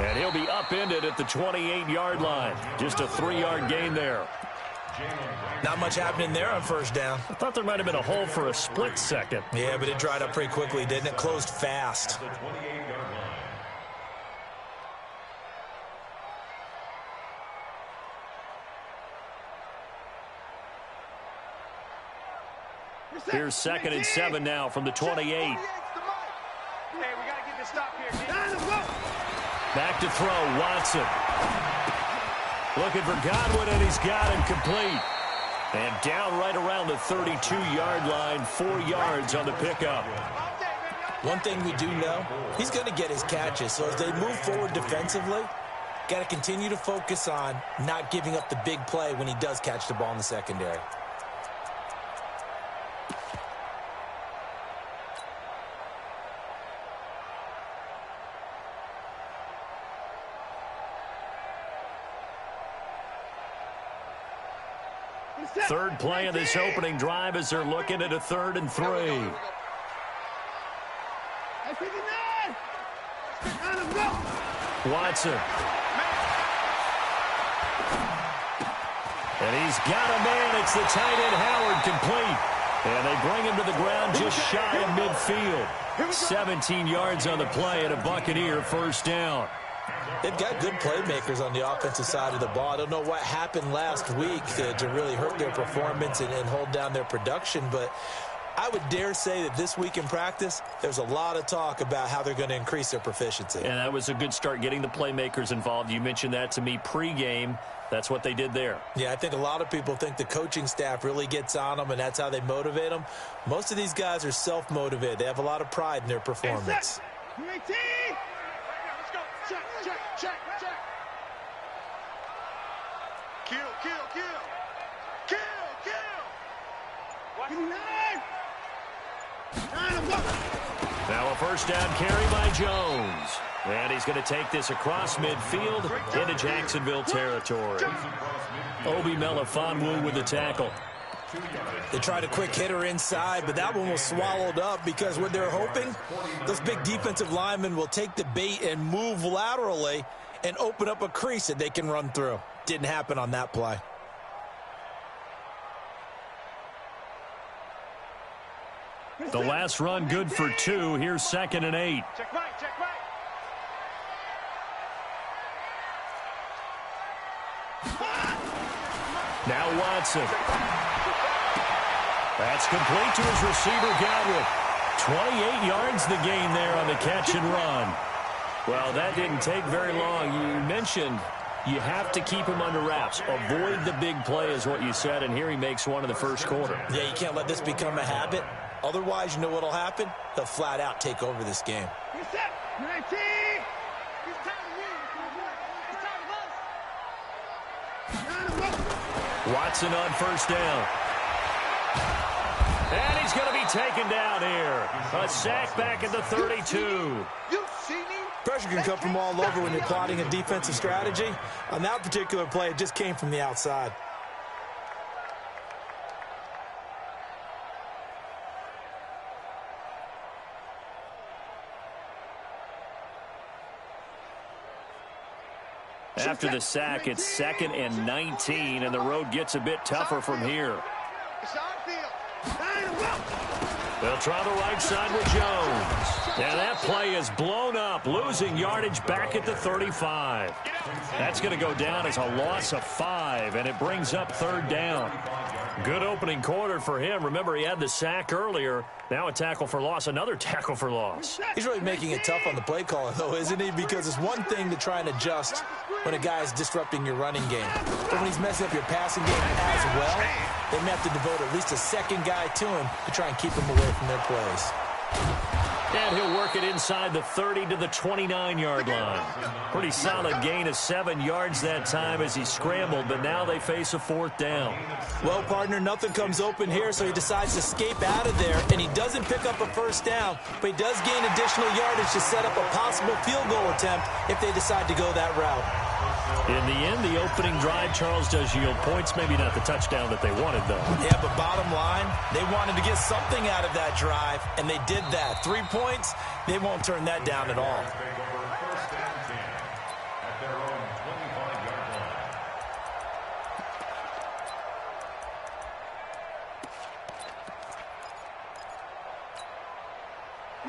And he'll be upended at the 28-yard line. Just a 3-yard gain there. Not much happening there on first down. I thought there might have been a hole for a split second. Yeah, but it dried up pretty quickly, didn't it? Closed fast. Here's 2nd and 7 now from the 28. Hey, we got to get this stop here. Back to throw, Watson. Looking for Godwin, and he's got him complete. And down right around the 32-yard line, 4 yards on the pickup. One thing we do know, he's going to get his catches. So as they move forward defensively, got to continue to focus on not giving up the big play when he does catch the ball in the secondary. Third play of this opening drive as they're looking at a 3rd and 3. Watson. And he's got a man. It's the tight end Howard complete. And they bring him to the ground just shy of midfield. 17 yards on the play and a Buccaneer first down. They've got good playmakers on the offensive side of the ball. I don't know what happened last week to really hurt their performance and hold down their production, but I would dare say that this week in practice, there's a lot of talk about how they're going to increase their proficiency. And that was a good start, getting the playmakers involved. You mentioned that to me pregame. That's what they did there. Yeah, I think a lot of people think the coaching staff really gets on them, and that's how they motivate them. Most of these guys are self-motivated. They have a lot of pride in their performance. Check. Kill. Now a first down carry by Jones. And he's going to take this across midfield into Jacksonville territory. Obi Melifonwu with the tackle. They tried a quick hitter inside, but that one was swallowed up because what they're hoping, those big defensive linemen will take the bait and move laterally and open up a crease that they can run through. Didn't happen on that play. The last run good for 2. Here's 2nd and 8. Check right. Now Watson. That's complete to his receiver, Godwin. 28 yards the gain there on the catch and run. Well, that didn't take very long. You mentioned you have to keep him under wraps. Avoid the big play is what you said, and here he makes one in the first quarter. Yeah, you can't let this become a habit. Otherwise, you know what will happen? They'll flat out take over this game. Watson on first down. And he's going to be taken down here. A sack back at the 32. Pressure can come from all over when you're plotting a defensive strategy. On that particular play, it just came from the outside. After the sack, it's 2nd and 19, and the road gets a bit tougher from here. They'll try the right side with Jones. And that play is blown up, losing yardage back at the 35. That's going to go down as a loss of 5, and it brings up 3rd down. Good opening quarter for him. Remember, he had the sack earlier. Now a tackle for loss, another tackle for loss. He's really making it tough on the play caller, though, isn't he? Because it's one thing to try and adjust when a guy is disrupting your running game. But when he's messing up your passing game as well, they may have to devote at least a second guy to him to try and keep him away from their plays. And he'll work it inside the 30 to the 29-yard line. Pretty solid gain of 7 yards that time as he scrambled, but now they face a 4th down. Well, partner, nothing comes open here, so he decides to escape out of there, and he doesn't pick up a first down, but he does gain additional yardage to set up a possible field goal attempt if they decide to go that route. In the end, the opening drive, Charles, does yield points. Maybe not the touchdown that they wanted, though. Yeah, but bottom line, they wanted to get something out of that drive, and they did that. 3 points, they won't turn that down at all.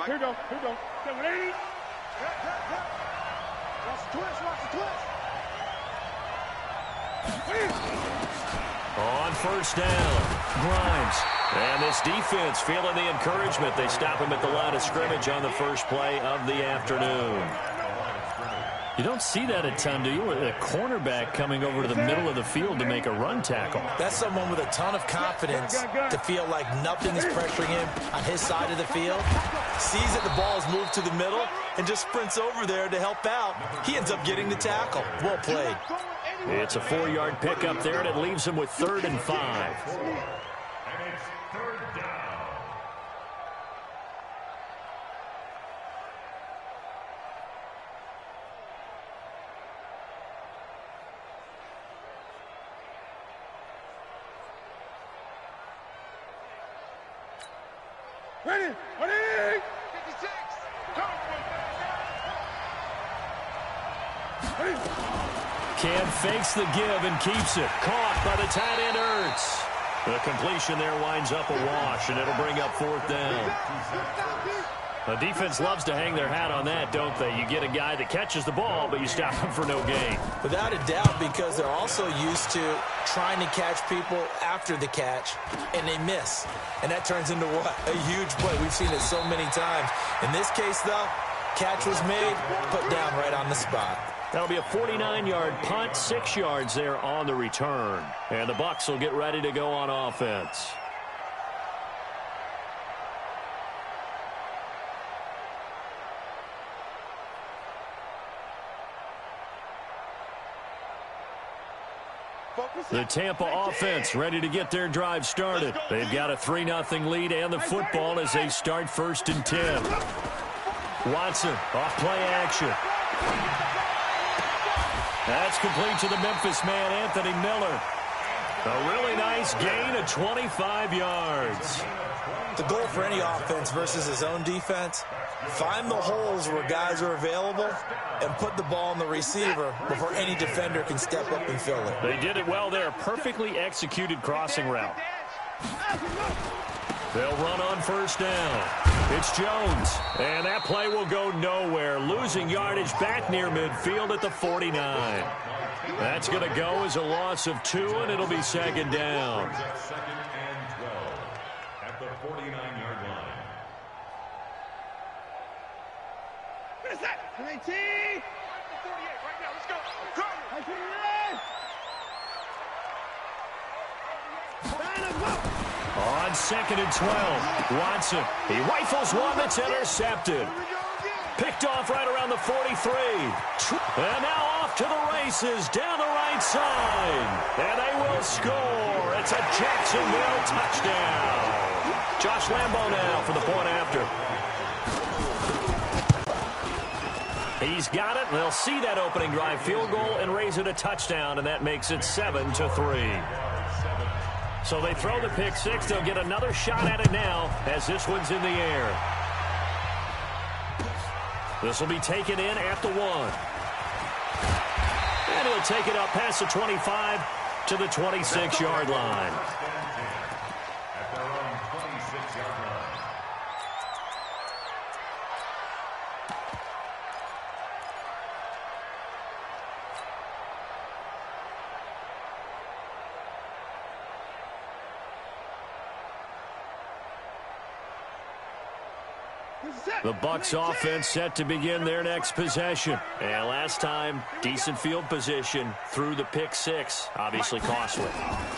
Here we go. Here we go. Watch the twist. Watch the twist. On first down, Grimes. And this defense feeling the encouragement. They stop him at the line of scrimmage on the first play of the afternoon. You don't see that a ton, do you? A cornerback coming over to the middle of the field to make a run tackle. That's someone with a ton of confidence to feel like nothing is pressuring him on his side of the field. Sees that the ball is moved to the middle and just sprints over there to help out. He ends up getting the tackle. Well played. It's a 4-yard pickup there, and it leaves him with 3rd and 5. Ready. 56. Cam fakes the give and keeps it. Caught by the tight end, Ertz. The completion there winds up a wash, and it'll bring up 4th down. The defense loves to hang their hat on that, don't they? You get a guy that catches the ball, but you stop him for no gain. Without a doubt, because they're also used to trying to catch people after the catch, and they miss. And that turns into what? A huge play. We've seen it so many times. In this case, though, catch was made, put down right on the spot. That'll be a 49-yard punt, 6 yards there on the return. And the Bucs will get ready to go on offense. The Tampa offense ready to get their drive started. They've got a 3-0 lead and the football as they start 1st and 10. Watson off play action. That's complete to the Memphis man, Anthony Miller. A really nice gain of 25 yards. The goal for any offense versus his own defense, find the holes where guys are available and put the ball in the receiver before any defender can step up and fill it. They did it well there. Perfectly executed crossing route. They'll run on first down. It's Jones. And that play will go nowhere. Losing yardage back near midfield at the 49. That's going to go as a loss of 2, and it'll be 2nd down. At the 49-yard line. Finish that. 19. 48 right now. Let's go. On 2nd and 12, Watson. He rifles one that's intercepted. Picked off right around the 43. And now off to the races down the right side. And they will score. It's a Jacksonville touchdown. Josh Lambo now for the point after. He's got it. They'll see that opening drive field goal and raise it a touchdown, and that makes it 7-3. So they throw the pick 6. They'll get another shot at it now as this one's in the air. This will be taken in at the 1. And he'll take it up past the 25 to the 26-yard line. At their own 26-yard line. The Bucs offense set to begin their next possession. And last time, decent field position through the pick 6. Obviously costly.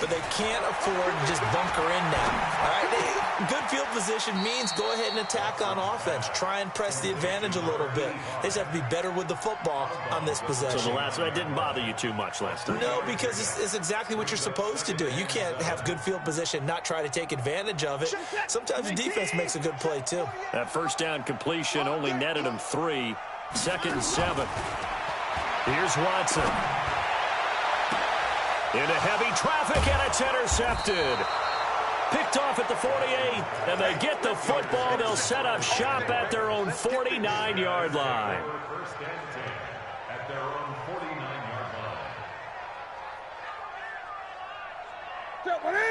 But they can't afford to just bunker in now. All right? Good field position means go ahead and attack on offense. Try and press the advantage a little bit. They just have to be better with the football on this possession. So the last one didn't bother you too much last time? No, because it's exactly what you're supposed to do. You can't have good field position, not try to take advantage of it. Sometimes the defense makes a good play, too. That first down completion only netted him 3. 2nd and 7. Here's Watson. Into heavy traffic, and it's intercepted. Picked off at the 48, and they get the football. They'll set up shop at their own 49-yard line. First and 10 at their own 49-yard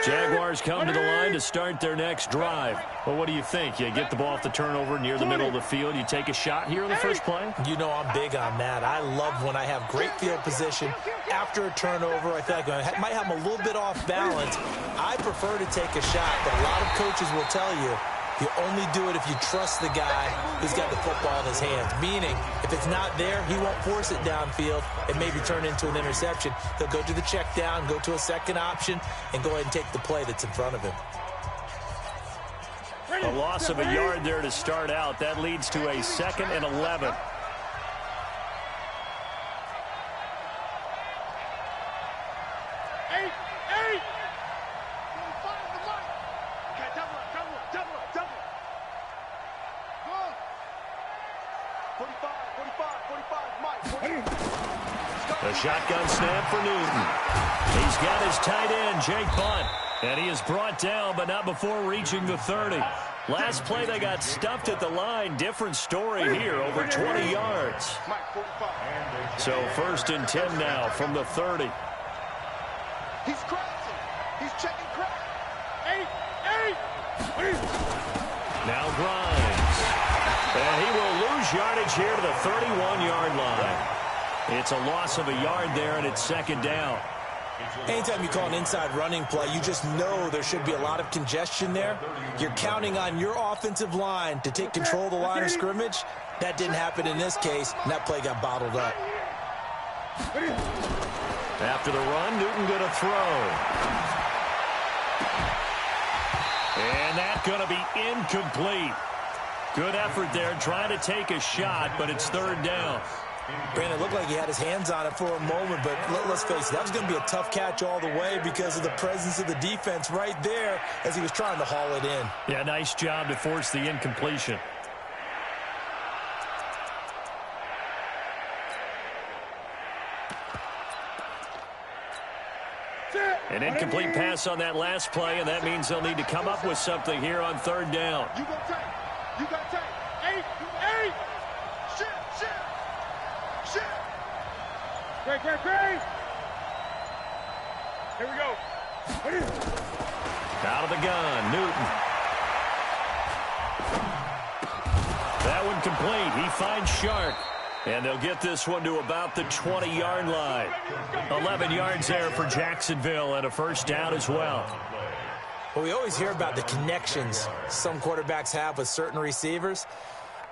Jaguars come to the line to start their next drive. Well, what do you think? You get the ball off the turnover near the middle of the field. You take a shot here in the first play? You know I'm big on that. I love when I have great field position after a turnover. I feel like I might have them a little bit off balance. I prefer to take a shot, but a lot of coaches will tell you you only do it if you trust the guy who's got the football in his hands. Meaning, if it's not there, he won't force it downfield and maybe turn into an interception. He'll go to the check down, go to a second option, and go ahead and take the play that's in front of him. A loss of a yard there to start out. That leads to a 2nd and 11. The shotgun snap for Newton. He's got his tight end, Jake Bunt. And he is brought down, but not before reaching the 30. Last play, they got stuffed at the line. Different story here, over 20 yards. So 1st and 10 now from the 30. He's crossing. He's checking crack. 8. Now Grimes. And he will lose yardage here to the 31-yard line. It's a loss of a yard there, and it's 2nd down. Anytime you call an inside running play, you just know there should be a lot of congestion there. You're counting on your offensive line to take control of the line of scrimmage. That didn't happen in this case, and that play got bottled up. After the run, Newton going to throw. And that's going to be incomplete. Good effort there, trying to take a shot, but it's 3rd down. Brandon, it looked like he had his hands on it for a moment, but let's face it, that was going to be a tough catch all the way because of the presence of the defense right there as he was trying to haul it in. Yeah, nice job to force the incompletion. An incomplete pass on that last play, and that means they'll need to come up with something here on 3rd down. You got take. You got take. 8. Shit. Great. Here we go. Out of the gun, Newton. That one complete. He finds Shark. And they'll get this one to about the 20-yard line. 11 yards there for Jacksonville and a 1st down as well. Well, we always hear about the connections some quarterbacks have with certain receivers.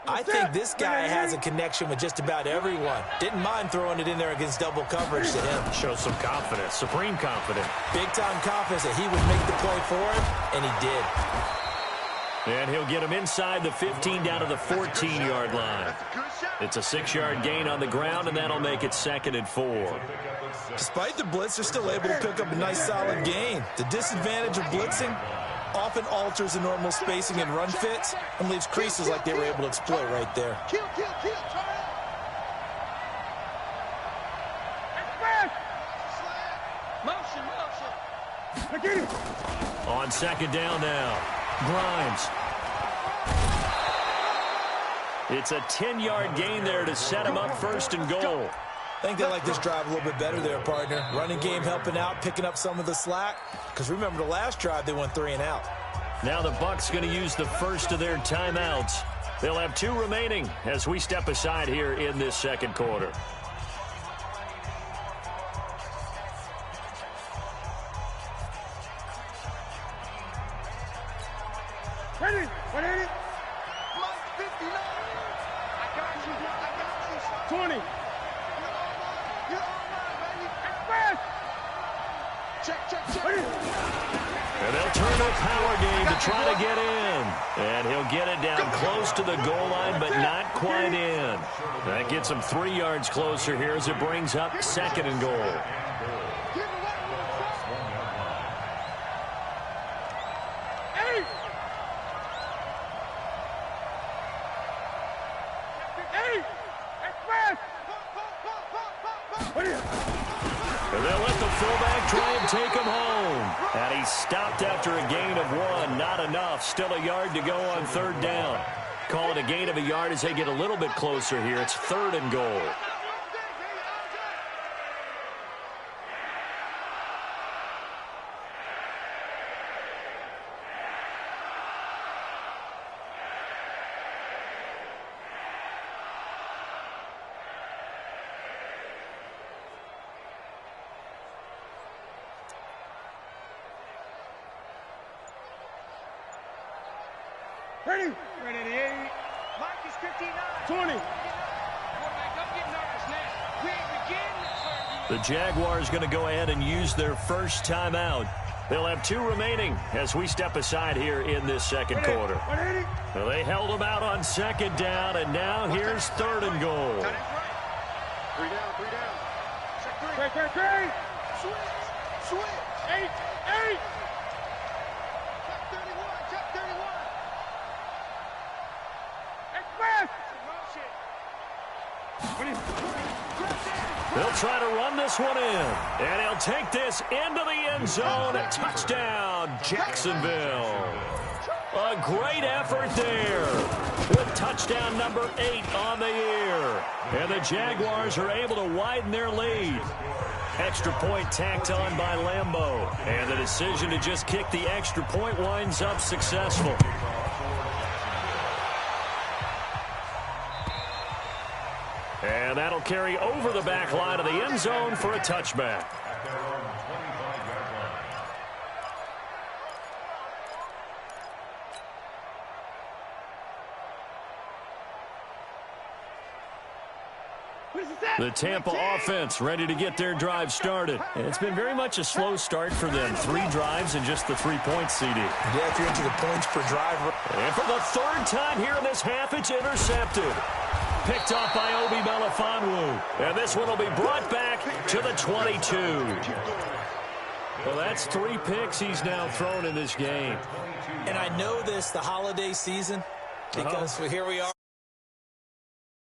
I think this guy has a connection with just about everyone. Didn't mind throwing it in there against double coverage to him. Shows some confidence, supreme confidence. Big-time confidence that he would make the play for him, and he did. And he'll get him inside the 15 down to the 14-yard line. It's a 6-yard gain on the ground, and that'll make it 2nd and 4. Despite the blitz, they're still able to pick up a nice, solid gain. The disadvantage of blitzing often alters the normal spacing and run fits and leaves creases like they were able to exploit right there. Kill. Motion. On 2nd down now, Grimes. It's a 10-yard gain there to set him up 1st and goal. I think they like this drive a little bit better there, partner. Running game helping out, picking up some of the slack. Because remember, the last drive, they went 3 and out. Now the Bucs going to use the first of their timeouts. They'll have 2 remaining as we step aside here in this 2nd quarter. Ready? 59. I got you. 20. You're all right, baby. Express. Check. And they'll turn their power game to try to get in. And he'll get it down close to the goal line, but not quite in. That gets him 3 yards closer here as it brings up 2nd and goal. And they'll let the fullback try and take him home. And he stopped after a gain of 1. Not enough. Still a yard to go on 3rd down. Call it a gain of a yard as they get a little bit closer here. It's 3rd and goal. Ready? Ready, 88. Mike is 59. 20. Don't get nervous now. We begin. The Jaguars going to go ahead and use their first timeout. They'll have 2 remaining as we step aside here in this second quarter. Well, they held them out on second down, and now here's 3rd and goal. 3 down, 3 down. Check 3. Switch. 8. Check 31. Express. They'll try to run this one in, and he'll take this into the end zone. A touchdown, Jacksonville. A great effort there with touchdown number 8 on the year. And the Jaguars are able to widen their lead. Extra point tacked on by Lambeau. And the decision to just kick the extra point winds up successful. And that'll carry over the back line of the end zone for a touchback. The Tampa offense ready to get their drive started. And it's been very much a slow start for them. 3 drives and just the 3 points, CD. Yeah, if you're into the points per drive. And for the 3rd time here in this half, it's intercepted. Picked off by Obi Melifonwu. And this one will be brought back to the 22. Well, that's 3 picks he's now thrown in this game. And I know this, the holiday season, because here we are.